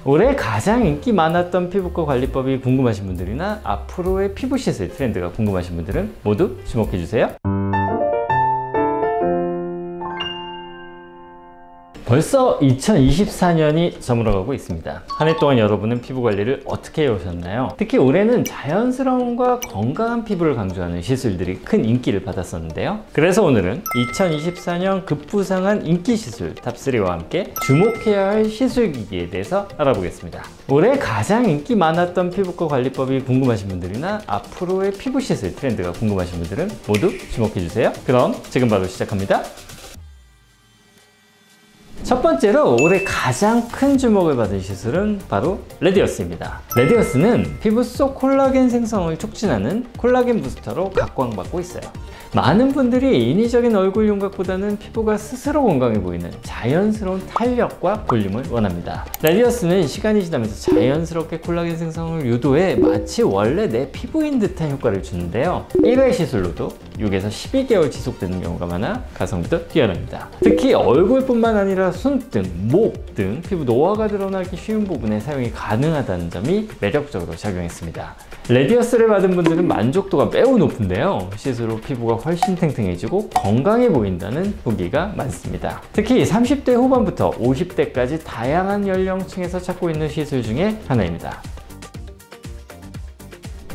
올해 가장 인기 많았던 피부과 관리법이 궁금하신 분들이나 앞으로의 피부 시술 트렌드가 궁금하신 분들은 모두 주목해주세요. 벌써 2024년이 저물어가고 있습니다. 한 해 동안 여러분은 피부 관리를 어떻게 해오셨나요? 특히 올해는 자연스러움과 건강한 피부를 강조하는 시술들이 큰 인기를 받았었는데요. 그래서 오늘은 2024년 급부상한 인기 시술 탑3와 함께 주목해야 할 시술기기에 대해서 알아보겠습니다. 올해 가장 인기 많았던 피부과 관리법이 궁금하신 분들이나 앞으로의 피부 시술 트렌드가 궁금하신 분들은 모두 주목해주세요. 그럼 지금 바로 시작합니다. 첫 번째로 올해 가장 큰 주목을 받은 시술은 바로 레디어스입니다. 레디어스는 피부 속 콜라겐 생성을 촉진하는 콜라겐 부스터로 각광받고 있어요. 많은 분들이 인위적인 얼굴 윤곽보다는 피부가 스스로 건강해 보이는 자연스러운 탄력과 볼륨을 원합니다. 레디어스는 시간이 지나면서 자연스럽게 콜라겐 생성을 유도해 마치 원래 내 피부인 듯한 효과를 주는데요. 1회 시술로도 6에서 12개월 지속되는 경우가 많아 가성비도 뛰어납니다. 특히 얼굴뿐만 아니라 손등, 목 등 피부 노화가 드러나기 쉬운 부분에 사용이 가능하다는 점이 매력적으로 작용했습니다. 레디어스를 받은 분들은 만족도가 매우 높은데요. 시술 후 피부가 훨씬 탱탱해지고 건강해 보인다는 후기가 많습니다. 특히 30대 후반부터 50대까지 다양한 연령층에서 찾고 있는 시술 중에 하나입니다.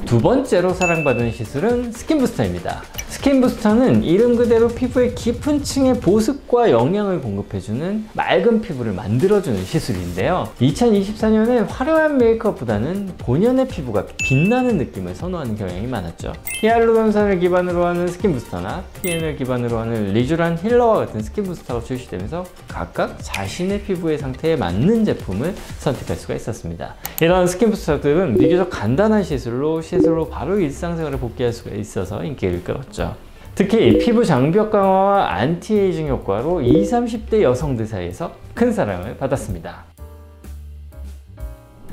두 번째로 사랑받은 시술은 스킨부스터입니다. 스킨부스터는 이름 그대로 피부의 깊은 층에 보습과 영양을 공급해주는 맑은 피부를 만들어주는 시술인데요. 2024년에 화려한 메이크업보다는 본연의 피부가 빛나는 느낌을 선호하는 경향이 많았죠. 히알루론산을 기반으로 하는 스킨부스터나 PN을 기반으로 하는 리쥬란 힐러와 같은 스킨부스터가 출시되면서 각각 자신의 피부의 상태에 맞는 제품을 선택할 수가 있었습니다. 이런 스킨부스터들은 비교적 간단한 시술로 바로 일상생활에 복귀할 수가 있어서 인기를 끌었죠. 특히 피부 장벽 강화와 안티에이징 효과로 20, 30대 여성들 사이에서 큰 사랑을 받았습니다.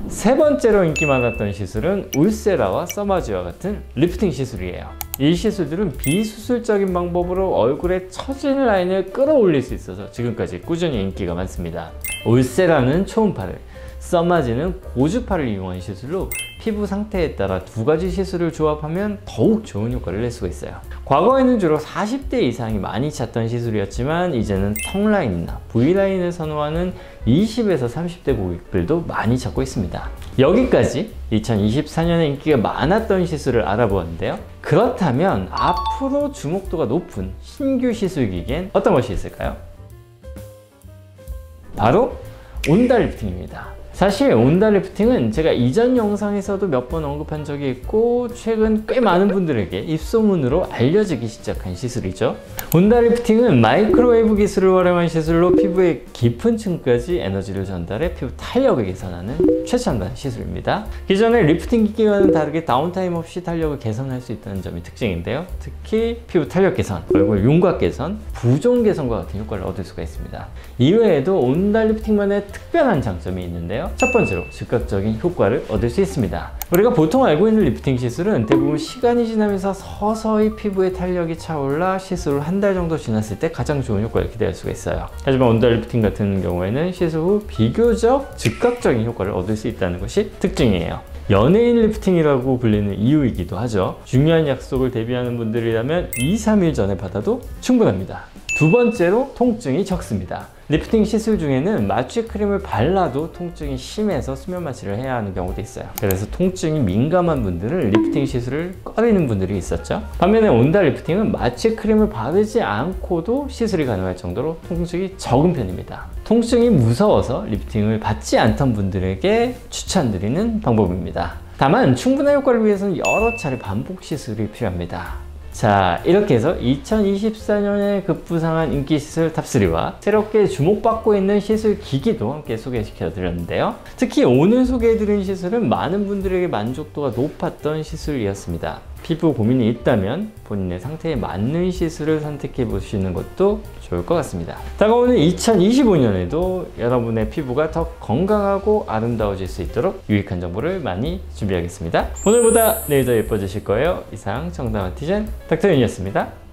세 번째로 인기 많았던 시술은 울세라와 써마지와 같은 리프팅 시술이에요. 이 시술들은 비수술적인 방법으로 얼굴의 처진 라인을 끌어올릴 수 있어서 지금까지 꾸준히 인기가 많습니다. 울세라는 초음파를, 써마지는 고주파를 이용한 시술로 피부 상태에 따라 두 가지 시술을 조합하면 더욱 좋은 효과를 낼 수가 있어요. 과거에는 주로 40대 이상이 많이 찾던 시술이었지만 이제는 턱라인이나 V라인을 선호하는 20에서 30대 고객들도 많이 찾고 있습니다. 여기까지 2024년에 인기가 많았던 시술을 알아보았는데요. 그렇다면 앞으로 주목도가 높은 신규 시술기기엔 어떤 것이 있을까요? 바로 온다 리프팅입니다. 사실 온다 리프팅은 제가 이전 영상에서도 몇 번 언급한 적이 있고 최근 꽤 많은 분들에게 입소문으로 알려지기 시작한 시술이죠. 온다 리프팅은 마이크로웨이브 기술을 활용한 시술로 피부의 깊은 층까지 에너지를 전달해 피부 탄력을 개선하는 최첨단 시술입니다. 기존의 리프팅 기기와는 다르게 다운타임 없이 탄력을 개선할 수 있다는 점이 특징인데요. 특히 피부 탄력 개선, 얼굴 윤곽 개선, 부종 개선과 같은 효과를 얻을 수가 있습니다. 이외에도 온다 리프팅만의 특별한 장점이 있는데요. 첫 번째로 즉각적인 효과를 얻을 수 있습니다. 우리가 보통 알고 있는 리프팅 시술은 대부분 시간이 지나면서 서서히 피부의 탄력이 차올라 시술을 한 달 정도 지났을 때 가장 좋은 효과를 기대할 수가 있어요. 하지만 온다 리프팅 같은 경우에는 시술 후 비교적 즉각적인 효과를 얻을 수 있다는 것이 특징이에요. 연예인 리프팅이라고 불리는 이유이기도 하죠. 중요한 약속을 대비하는 분들이라면 2, 3일 전에 받아도 충분합니다. 두 번째로 통증이 적습니다. 리프팅 시술 중에는 마취 크림을 발라도 통증이 심해서 수면 마취를 해야 하는 경우도 있어요. 그래서 통증이 민감한 분들은 리프팅 시술을 꺼리는 분들이 있었죠. 반면에 온다 리프팅은 마취 크림을 바르지 않고도 시술이 가능할 정도로 통증이 적은 편입니다. 통증이 무서워서 리프팅을 받지 않던 분들에게 추천드리는 방법입니다. 다만 충분한 효과를 위해서는 여러 차례 반복 시술이 필요합니다. 자, 이렇게 해서 2024년에 급부상한 인기 시술 탑3와 새롭게 주목받고 있는 시술 기기도 함께 소개시켜 드렸는데요. 특히 오늘 소개해드린 시술은 많은 분들에게 만족도가 높았던 시술이었습니다. 피부 고민이 있다면 본인의 상태에 맞는 시술을 선택해 보시는 것도 좋을 것 같습니다. 다가오는 2025년에도 여러분의 피부가 더 건강하고 아름다워질 수 있도록 유익한 정보를 많이 준비하겠습니다. 오늘보다 내일 더 예뻐지실 거예요. 이상 정답 아티젠 닥터윤이었습니다.